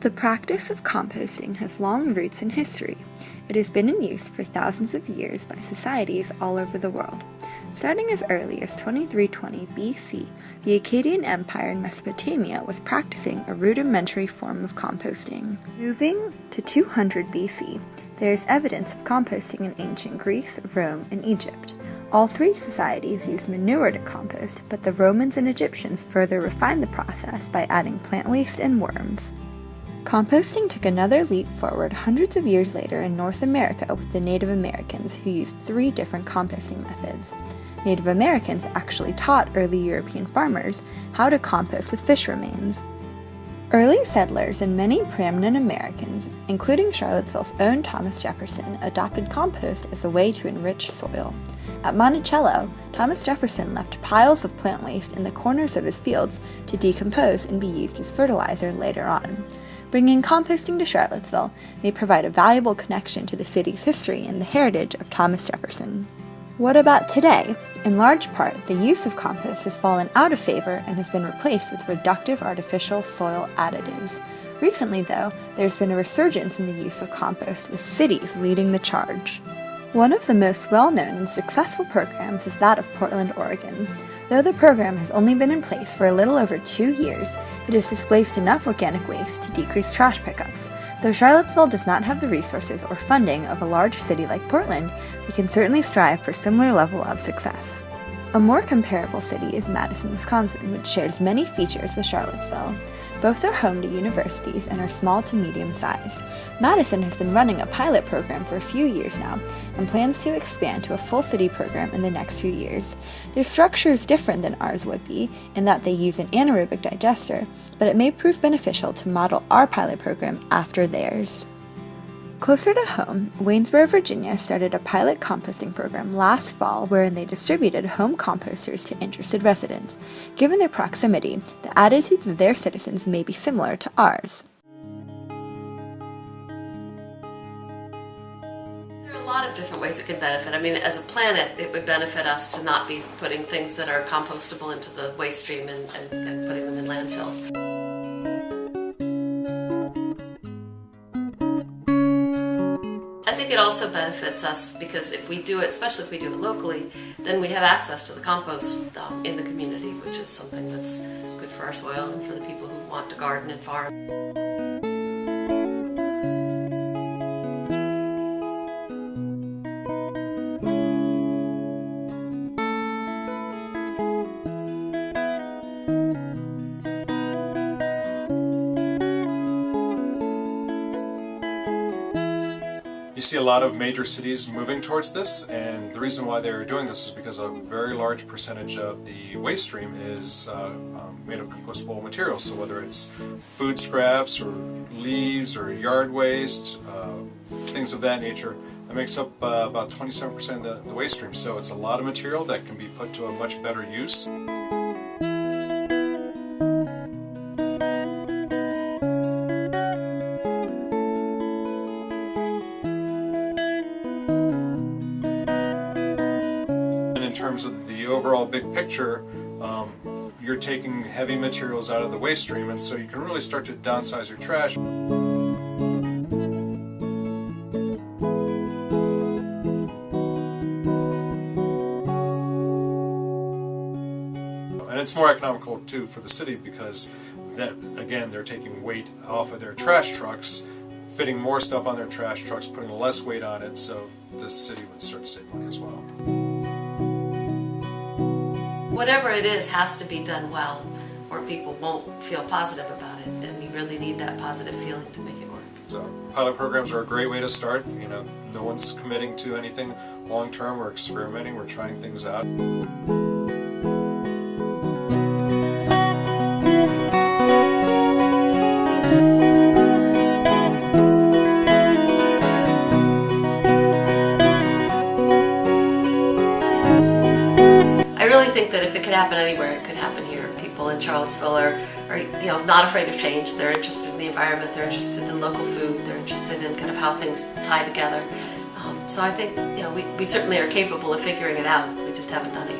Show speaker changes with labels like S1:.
S1: The practice of composting has long roots in history. It has been in use for thousands of years by societies all over the world. Starting as early as 2320 BC, the Akkadian Empire in Mesopotamia was practicing a rudimentary form of composting. Moving to 200 BC, there is evidence of composting in ancient Greece, Rome, and Egypt. All three societies used manure to compost, but the Romans and Egyptians further refined the process by adding plant waste and worms. Composting took another leap forward hundreds of years later in North America with the Native Americans, who used 3 different composting methods. Native Americans actually taught early European farmers how to compost with fish remains. Early settlers and many preeminent Americans, including Charlottesville's own Thomas Jefferson, adopted compost as a way to enrich soil. At Monticello, Thomas Jefferson left piles of plant waste in the corners of his fields to decompose and be used as fertilizer later on. Bringing composting to Charlottesville may provide a valuable connection to the city's history and the heritage of Thomas Jefferson. What about today? In large part, the use of compost has fallen out of favor and has been replaced with reductive artificial soil additives. Recently, though, there's been a resurgence in the use of compost, with cities leading the charge. One of the most well-known and successful programs is that of Portland, Oregon. Though the program has only been in place for a little over 2 years, it has displaced enough organic waste to decrease trash pickups. Though Charlottesville does not have the resources or funding of a large city like Portland, we can certainly strive for a similar level of success. A more comparable city is Madison, Wisconsin, which shares many features with Charlottesville. Both are home to universities and are small to medium-sized. Madison has been running a pilot program for a few years now and plans to expand to a full city program in the next few years. Their structure is different than ours would be in that they use an anaerobic digester, but it may prove beneficial to model our pilot program after theirs. Closer to home, Waynesboro, Virginia started a pilot composting program last fall wherein they distributed home composters to interested residents. Given their proximity, the attitudes of their citizens may be similar to ours.
S2: There are a lot of different ways it can benefit. I mean, as a planet, it would benefit us to not be putting things that are compostable into the waste stream and putting them in landfills. I think it also benefits us because if we do it, especially if we do it locally, then we have access to the compost in the community, which is something that's good for our soil and for the people who want to garden and farm.
S3: You see a lot of major cities moving towards this, and the reason why they're doing this is because a very large percentage of the waste stream is made of compostable materials. So whether it's food scraps or leaves or yard waste, things of that nature, that makes up about 27% of the waste stream. So it's a lot of material that can be put to a much better use. In terms of the overall big picture, you're taking heavy materials out of the waste stream, and so you can really start to downsize your trash. And it's more economical too for the city because that, again, they're taking weight off of their trash trucks, fitting more stuff on their trash trucks, putting less weight on it, so the city would start to save money as well.
S2: Whatever it is has to be done well, or people won't feel positive about it, and you really need that positive feeling to make it work.
S3: So pilot programs are a great way to start. You know, no one's committing to anything long term. We're experimenting, we're trying things out.
S2: I really think that if it could happen anywhere, it could happen here. People in Charlottesville are not afraid of change. They're interested in the environment. They're interested in local food. They're interested in kind of how things tie together. So I think we certainly are capable of figuring it out. We just haven't done it.